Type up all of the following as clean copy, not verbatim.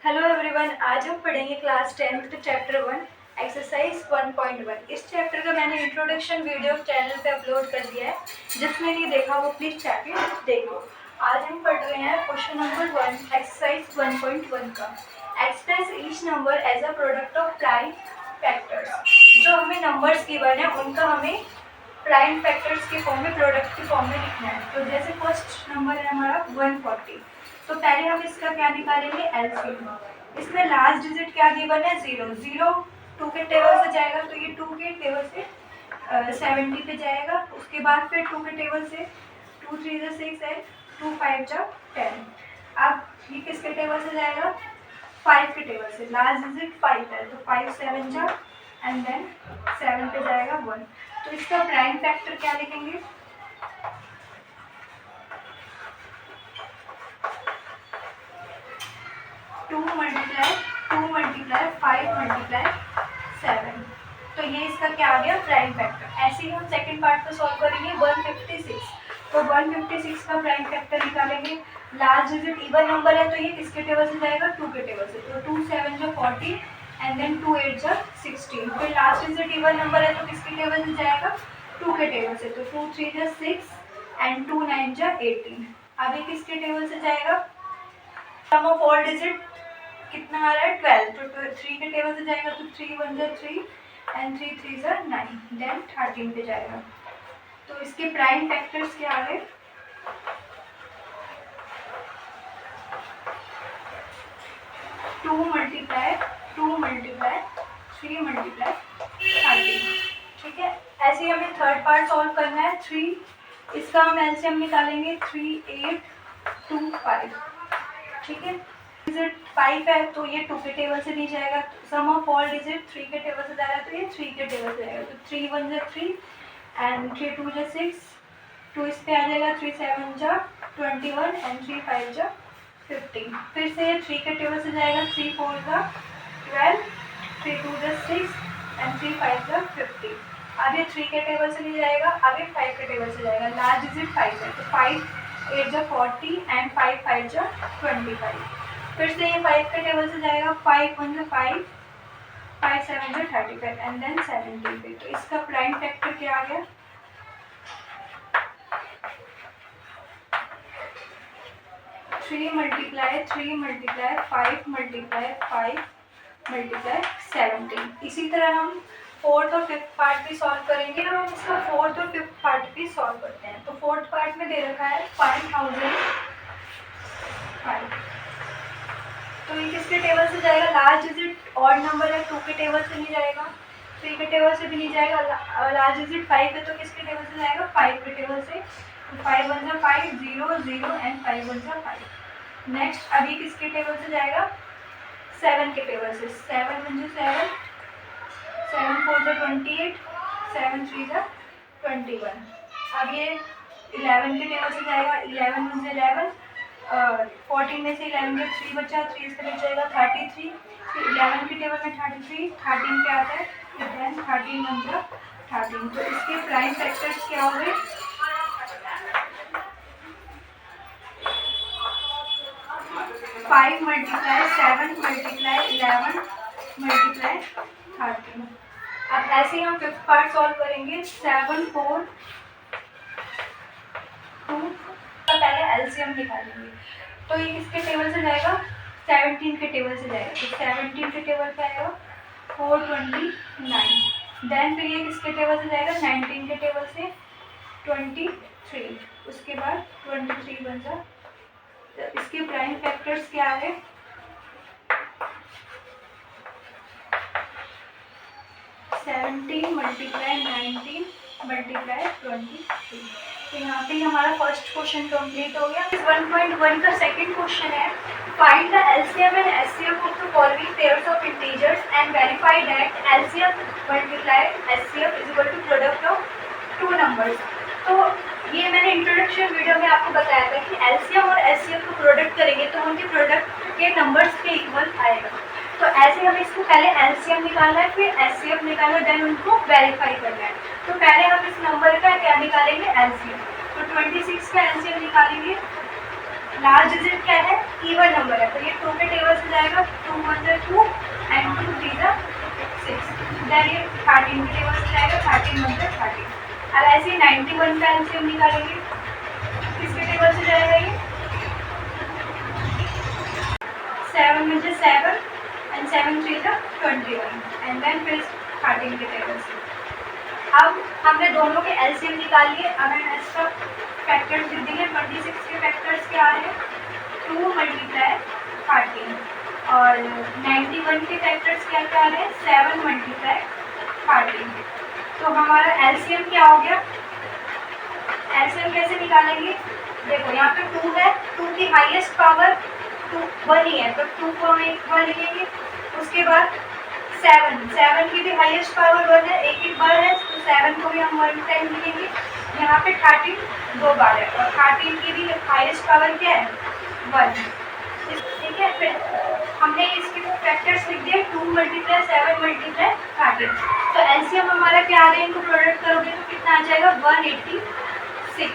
Hello everyone, आज हम पढ़ेंगे क्लास 10th चैप्टर 1 एक्सरसाइज 1.1। इस चैप्टर का मैंने इंट्रोडक्शन वीडियो चैनल पे अपलोड कर दिया है, जिसने नहीं देखा वो प्लीज़ जाके देखो। आज हम पढ़ रहे हैं क्वेश्चन नंबर 1 एक्सरसाइज 1.1 का। Express each number as a product of prime factors. जो हमें नंबर्स गिवन है उनका हमें प्राइम फैक्टर्स के फॉर्म में, प्रोडक्ट के फॉर्म में लिखना है। तो जैसे फर्स्ट नंबर है हमारा 140, तो पहले हम इसका क्या निकालेंगे, एलसीएम। इसमें लास्ट डिजिट क्या गिवन है, 0। 0 2 के टेबल से जाएगा, तो ये 2 के टेबल से 70 पे जाएगा। उसके बाद फिर 2 के टेबल से 2 3 जा 6 है, 2 5 जा 10। अब ये किसके टेबल से जाएगा, 5 के टेबल से। लास्ट डिजिट 5 है, तो 5 7 जा एंड देन 7 पे जाएगा 1। तो इसका प्राइम फैक्टर क्या लिखेंगे, 2 मल्टीप्लाई 5 मल्टीप्लाई 7। तो ये इसका क्या आ गया, प्राइम फैक्टर। ऐसे ही हम सेकंड पार्ट को सॉल्व करेंगे 156। तो 156 का प्राइम फैक्टर निकालेंगे। लास्ट डिजिट इवन नंबर है, तो ये किसके टेबल से जाएगा, 2 के टेबल से। तो 2 7 जा 40 एंड देन 2 8 जा 16। फिर लास्ट डिजिट इवन नंबर है, तो किसके टेबल से जाएगा, 2 के टेबल से। तो 2 3 जा 6 एंड 2 9 जा 18। अब ये किसके टेबल से जाएगा, सम ऑफ ऑल डिजिट कितना आ रहा है, 12। तो 3 के टेबल से जाएगा, तो 3 1 जा 3 एंड 3 3 जा 9 देन 13 पे जाएगा। तो इसके प्राइम फैक्टर्स क्या आ गए, 2 मल्टीप्लाई 3 मल्टीप्लाई 13। ठीक है। ऐसे ही हमें थर्ड पार्ट सॉल्व करना है 3। इसका हम एलसीएम निकालेंगे 3 8 2 5। ठीक है। डिजिट 5 है, तो ये 2 के टेबल से नहीं जाएगा। सम ऑफ ऑल डिजिट 3 के टेबल से जा रहा है, तो ये 3 के टेबल से जाएगा। तो 3 1 जा 3 एंड 3 2 जा 6। 2 इस पे आ जाएगा, 3 7 जा 21 एंड 3 5 जा 15। फिर से ये 3 के टेबल से जाएगा, 3 4 जा 12, 3 2 जा 6 एंड 3 5 जा 15। अब ये 3 के टेबल से नहीं जाएगा, अब ये 5 के टेबल से जाएगा। लास्ट डिजिट 5 है, तो 5 8 जा 40 एंड 5 5 जा 25। फिर से ये 5 के टेबल से जाएगा, 5 1 जा 5 5 7 जा 35 एंड देन 70 पे। तो इसका प्राइम फैक्टर क्या आ गया, 3 मल्टीप्लाई 5 मल्टीप्लाई 5 मल्टीप्लाई 17। इसी तरह हम फोर्थ और फिफ्थ पार्ट भी सॉल्व करेंगे, और हम इसका फोर्थ और फिफ्थ पार्ट भी सॉल्व करते हैं। तो फोर्थ पार्ट में दे रखा है 5005। तो ये किसके टेबल से जाएगा, लास्ट डिजिट ऑड नंबर है, 2 के टेबल से नहीं जाएगा, 3 के टेबल से भी नहीं जाएगा। लास्ट डिजिट 5 है, तो किसके टेबल से जाएगा, 5 के टेबल से। तो 5 1 जा 5 0 0 एंड 5 1 जा 5। नेक्स्ट अभी किसके टेबल से जाएगा, 7 के टेबल से। 7 1 जा 7 7 4 जा 28 7 3 जा 21। अब ये 11 के टेबल से जाएगा, 11 1 जा 11 14 में से 11 में 3 बचा, 3 इसके लिए जाएगा 33। फिर 11 के टेबल में 33 13 पे आता है, फिर देन 13 1 जा 13। तो इसके प्राइम फैक्टर्स क्या हो गए, 5 मल्टीप्लाई 7 मल्टीप्लाई 11 मल्टीप्लाई 13। अब ऐसे ही हम फिफ्थ पार्ट सॉल्व करेंगे 7 4 2। पहले एलसीएम निकालेंगे, तो ये किसके टेबल से जाएगा, 17 के टेबल से जाएगा। तो 17 के टेबल पे आएगा 429। देन फिर ये किसके टेबल से जाएगा, 19 के टेबल से 23। उसके बाद 23 बन जा। तो इसके प्राइम फैक्टर्स क्या है, 17 मल्टीप्लाई 19 मल्टीप्लाई 23। तो यहाँ पे हमारा फर्स्ट क्वेश्चन कंप्लीट हो गया। इस 1.1 का सेकंड क्वेश्चन है, find the LCM and HCF of the following pairs of integers and verify that LCM multiply HCF is equal to product of 2 numbers. तो ये मैंने इंट्रोडक्शन वीडियो में आपको बताया था कि एलसीएम और एचसीएफ को प्रोडक्ट करेंगे तो उनके प्रोडक्ट के नंबर्स के इक्वल आएगा। तो ऐसे हमें इसको पहले एलसीएम निकालना है, फिर एचसीएफ निकालना है, देन उनको वेरीफाई करना है। तो पहले हम इस नंबर का क्या निकालेंगे, एलसीएम। तो 26 का एलसीएम निकालेंगे। लास्ट डिजिट क्या है, इवन नंबर है, तो ये 2 के टेबल से जाएगा, 91 का एलसीएम निकालेंगे। किसके टेबल से जाएगा ये? 7 में से 7 एंड 7 3 का 21 एंड देन फिर 13 के टेबल से। अब हमने दोनों के एलसीएम निकाल लिए। अब हम इसका फैक्टर्स लिख देंगे। 26 के फैक्टर्स क्या आ रहे हैं? 2 मल्टीप्लाई 13 और 91 के फैक्टर्स क्या क्या आ रहे हैं? 7 मल्टीप्लाई 13। तो हमारा एलसीएम क्या हो गया? एलसीएम कैसे निकालेंगे? देखो यहाँ पे 2 है, 2 की हाईएस्ट पावर 1 ही है तो 2 को हम एक बार लिखेंगे। उसके बाद 7 की भी हाईएस्ट पावर 1 है, एक बार है तो 7 को भी हम 1 टाइम लिखेंगे। यहाँ पे 13 2 बार है और 13 की भी हाईएस्ट पावर क्या है? 1। ठीक है, फिर हमने इसके फैक्टर्स लिख दिए 2 मल्टीप्लाई 7 मल्टीप्लाई 13। तो एलसीएम हमारा क्या आ रहा है? इनको प्रोडक्ट करोगे तो कितना आ जाएगा? 186।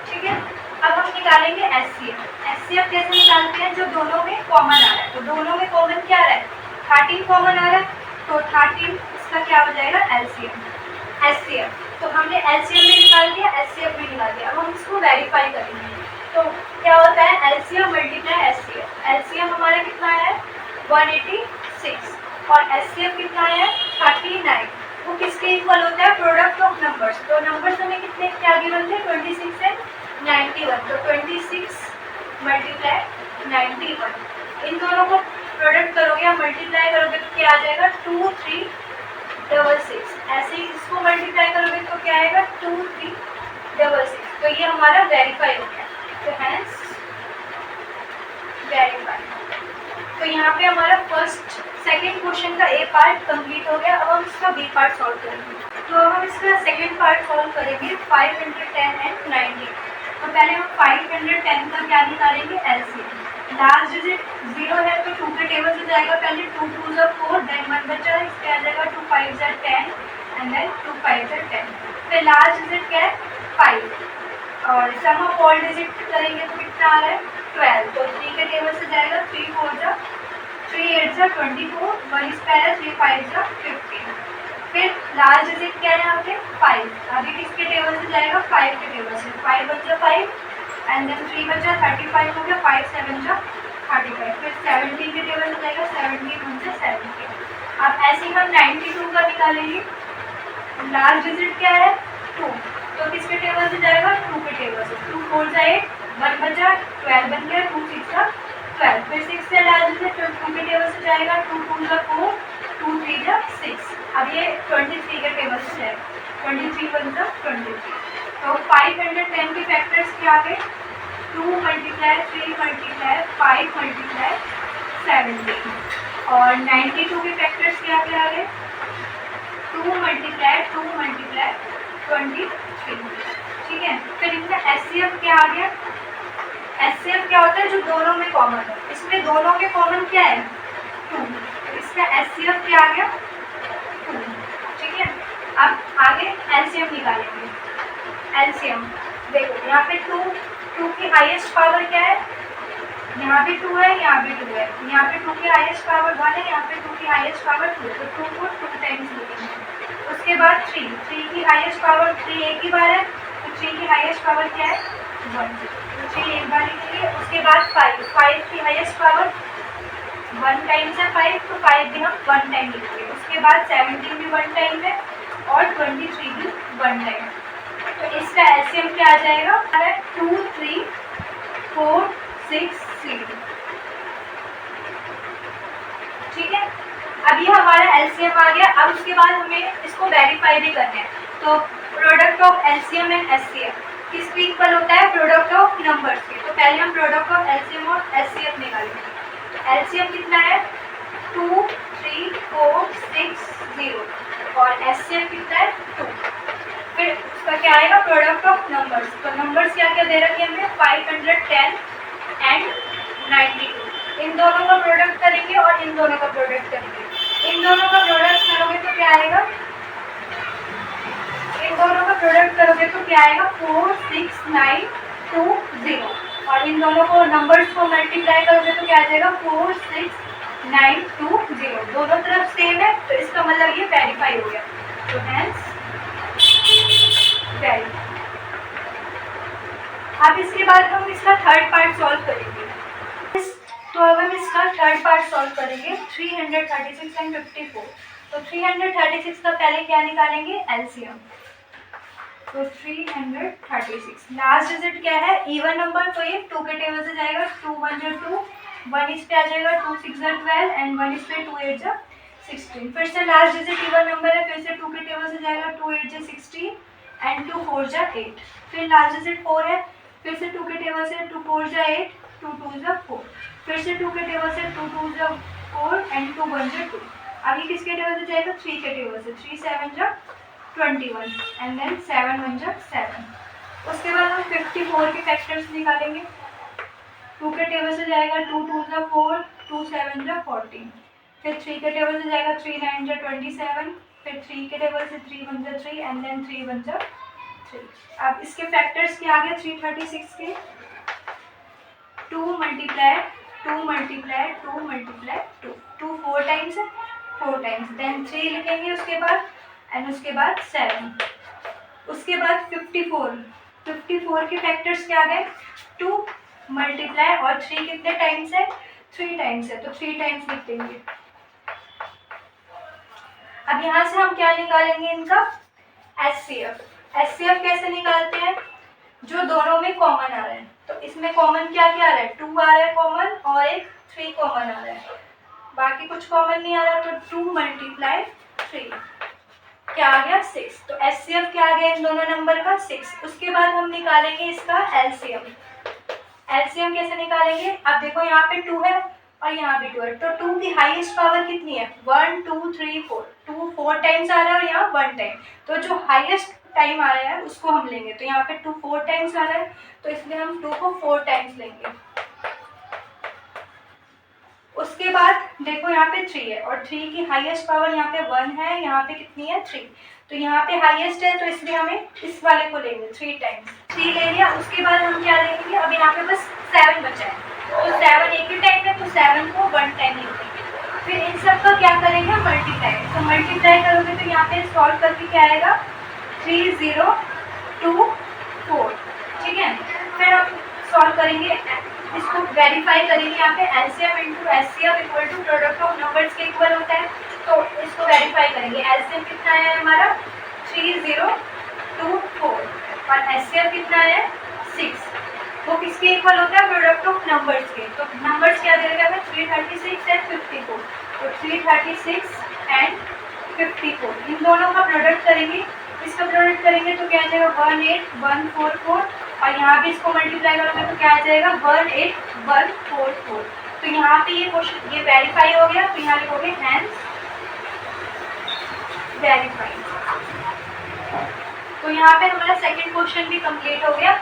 ठीक है, अब हम निकालेंगे एचसीएफ। एचसीएफ कैसे निकालते हैं? जो दोनों में कॉमन आ रहा है। तो दोनों में कॉमन क्या आ रहा है? 13 कॉमन आ रहा है तो 13 इसका क्या हो जाएगा? एलसीएम। एचसीएफ तो हमने एलसीएम में निकाल दिया, एचसीएफ में निकाल दिया। अब हम इसको वेरीफाई करेंगे तो क्या होता है? LCM multiply HCF. एलसीएम हमारा कितना है? 186 और एचसीएफ कितना है? 39। वो किसके इक्वल होता है? Product of numbers. तो नंबर्स हमें कितने क्या गिवन थे? 26 एंड 91। तो 26 मल्टीप्लाई 91, इन दोनों को प्रोडक्ट करोगे या मल्टीप्लाई करोगे तो क्या आ जाएगा? 2366। ऐसे ही इसको मल्टीप्लाई करोगे तो क्या आएगा? 2366। तो ये हमारा वेरीफाई हो गया। तो हैंस वेरीफाई। तो यहाँ पे हमारा सेकंड क्वेश्चन का ए पार्ट कंप्लीट हो गया। अब हम इसका बी पार्ट सॉल्व करेंगे। तो अब हम इसका सेकंड पार्ट सॉल्व करेंगे 510 एंड 90। तो पहले हम 510 का क्या निकालेंगे? एलसीएम। लास्ट डिजिट 0 है तो 2 के टेबल से जाएगा। पहले 2 2 ज़ा 4 देन 1 बचा है, इसके आ जाएगा 2 5 ज़ा 10 एंड देन 2 5 ज़ा 10। फिर लास्ट डिजिट क्या है? 5 और सम ऑफ ऑल डिजिट करेंगे तो कितना आ रहा है? 12। तो 3 के टेबल से जाएगा 3 4 ज़ा 3 8 ज़ा 24, 1 स्क्वायर है 3 5 ज़ा 15। फिर लास्ट डिजिट क्या है यहाँ पे? 5। अभी किसके टेबल से जाएगा? 5 के टेबल से। 5 बचा 5 एंड देन 3 बचा 35 हो गया, 5 7 जा 35। फिर 17 के टेबल से जाएगा 17 1 से 17। अब ऐसे ही हम 92 का निकालेंगे। लास्ट डिजिट क्या है? 2। तो किसके टेबल से जाएगा? 2 के टेबल से। 2 4 जा 8, 1 बचा 12 बन गया, 2 6 जा 12। फिर 6 से लास्ट डिजिट 2 के टेबल से जाएगा 2 2 जा 4, 2 3 जा 6। अब ये 23 के टेबल से जाएगा 23 1 जा 23। तो 510 के फैक्टर्स क्या आ गए? 2 मल्टीप्लाई 3 मल्टीप्लाई 5 मल्टीप्लाई 17 और 92 के फैक्टर्स क्या क्या आ गए? 2 मल्टीप्लाई 23। ठीक है, फिर इनका एचसीएफ क्या आ गया? एचसीएफ क्या होता है? जो दोनों में कॉमन है। इसमें दोनों के कॉमन क्या है? 2। इसका एचसीएफ क्या आ गया? 2। ठीक है, अब आगे एलसीएम निकालेंगे। एलसीएम देखो यहाँ पे 2 की हाईएस्ट पावर क्या है? यहाँ भी 2 है, यहाँ भी 2 है। यहाँ पे 2 की हाईएस्ट पावर 1 है, यहाँ पे 2 की हाईएस्ट पावर 2। तो 2 को 2 टाइम्स लिखेंगे। उसके बाद 3 की हाईएस्ट पावर 3 एक ही बार है तो 3 की हाईएस्ट पावर क्या है? 1। तो 3 एक बार लिखेंगे। उसके बाद 5 की हाईएस्ट पावर 1 टाइम्स है 5 तो 5 भी हम 1 टाइम लिखेंगे। उसके बाद 17 भी 1 टाइम है और 23 भी 1 टाइम। तो इसका एलसीएम क्या आ जाएगा? 2 3 4 6 0। ठीक है, अब ये हमारा एलसीएम आ गया। अब उसके बाद हमें इसको वेरीफाई भी करना है। तो product of LCM and HCF किसके इक्वल होता है? प्रोडक्ट ऑफ नंबर्स के। तो पहले हम प्रोडक्ट ऑफ एलसीएम और एचसीएफ निकालेंगे। तो एलसीएम कितना है? 2 3 4 6 0 और एचसीएफ कितना है? 2। फिर उसका क्या आएगा? Product of numbers. तो नंबर्स क्या क्या दे रखे हमें? 510 एंड 92। इन दोनों का प्रोडक्ट करेंगे और इन दोनों का प्रोडक्ट करेंगे। इन दोनों का प्रोडक्ट करोगे तो क्या आएगा? इन दोनों का प्रोडक्ट करोगे तो क्या आएगा? 4 6 9 2 0 और इन दोनों को नंबर्स को मल्टीप्लाई करोगे तो क्या आ जाएगा? 4 6 9 2 0। दोनों तरफ सेम है तो इसका मतलब ये वेरीफाई हो गया। तो हैंस वेरीफाई। अब इसके बाद हम इसका थर्ड पार्ट सॉल्व करेंगे। तो अब हम इसका थर्ड पार्ट सॉल्व करेंगे 336 एंड 54। तो 336 का पहले क्या निकालेंगे, एलसीएम। तो 336 लास्ट डिजिट क्या है, इवन नंबर, तो ये 2 के टेबल से जाएगा, 2 1 जो 2, 1 इस पे आ जाएगा, 2 6 जो 12 एंड 1 इस पे 2 8 जो 16। फिर से लास्ट डिजिट इवन नंबर है, फिर से 2 के टेबल से जाएगा, 2 8 जो 16 एंड 2 4 जो 8। फिर लास्ट डिजिट 4 है, फिर से 2 के टेबल से 2 4 जो 8, 2 2 जो 4, फिर से 2 के टेबल से 2 2 जो 4 एंड 2 1 जो 2। अभी किसके टेबल से जाएगा, 3 के टेबल से, 3 7 जो 21 एंड देन 7 1 जो 7। उसके बाद हम 54 के फैक्टर्स निकालेंगे। 2 के टेबल से जाएगा, 2 2 जो 4, 2 7 जो 14, फिर 3 के टेबल से जाएगा, 3 9 जो 27, फिर 3 के टेबल से 3 1 जो 3 एंड देन 3 1 जो 3। अब इसके फैक्टर्स क्या आ गए 336 के, 2 मल्टीप्लाई 2 मल्टीप्लाई 2 मल्टीप्लाई 2, 2 4 टाइम्स है, 4 टाइम्स, देन 3 लिखेंगे उसके बाद एंड उसके बाद 7। उसके बाद 54 के फैक्टर्स क्या आ गए, 2 मल्टीप्लाई और 3 कितने टाइम्स है, 3 टाइम्स है, तो 3 टाइम्स लिख देंगे। अब यहाँ से हम क्या निकालेंगे, इनका एचसीएफ। एचसीएफ कैसे निकालते हैं, जो दोनों में कॉमन आ रहे हैं। तो इसमें कॉमन क्या क्या आ रहा है, 2 आ रहा है कॉमन और एक 3 कॉमन आ रहा है, बाकी कुछ कॉमन नहीं आ रहा, तो 2 मल्टीप्लाई 3 क्या आ गया 6। तो एचसीएफ क्या आ गया इन दोनों नंबर का 6। उसके बाद हम निकालेंगे इसका एलसीएम। एलसीएम कैसे निकालेंगे, अब देखो यहाँ पे 2 है और यहाँ भी 2 है, तो 2 की हाईएस्ट पावर कितनी है, 1 2 3 4, 2 4 टाइम्स आ रहा है और यहाँ 1 टाइम, तो जो हाईएस्ट टाइम आ रहा है उसको हम लेंगे। तो यहाँ पे 2 4 टाइम्स आ रहा है, तो इसलिए हम 2 को 4 टाइम्स लेंगे। उसके बाद देखो यहाँ पे 3 है और 3 की हाईएस्ट पावर यहाँ पे 1 है, यहाँ पे कितनी है 3, तो यहाँ पे हाईएस्ट है, तो इसलिए हमें इस वाले को लेंगे 3 टाइम्स। 3 ले लिया, उसके बाद हम क्या लेंगे, अब यहाँ पे बस 7 बचा है, तो 7 एक ही टाइम है, तो 7 को 1 टाइम लिखेंगे। फिर इन सब का क्या करेंगे, मल्टीप्लाई। तो मल्टीप्लाई करोगे तो यहाँ पे सॉल्व करके क्या आएगा, 3 0 2 4, ठीक है। फिर हम सॉल्व करेंगे, इसको वेरीफाई करेंगे, यहाँ पे LCM into HCF equal to product of numbers के इक्वल होता है, तो इसको वेरीफाई करेंगे। एलसीएम कितना है हमारा 3 0 2 4 और एचसीएफ कितना है 6, वो किसके इक्वल होता है, प्रोडक्ट ऑफ नंबर्स के। तो नंबर्स क्या दे रखा है, 336 एंड 54, तो 336 एंड 54 इन दोनों का प्रोडक्ट करेंगे। इसका प्रोडक्ट करेंगे तो क्या आ जाएगा 18144, और यहाँ भी इसको मल्टीप्लाई करोगे तो क्या आ जाएगा 18144। तो यहाँ पे ये क्वेश्चन ये वेरीफाई हो गया, तो यहाँ लिखोगे हैंस वेरीफाई। तो यहाँ पे हमारा सेकंड क्वेश्चन भी कंप्लीट हो गया।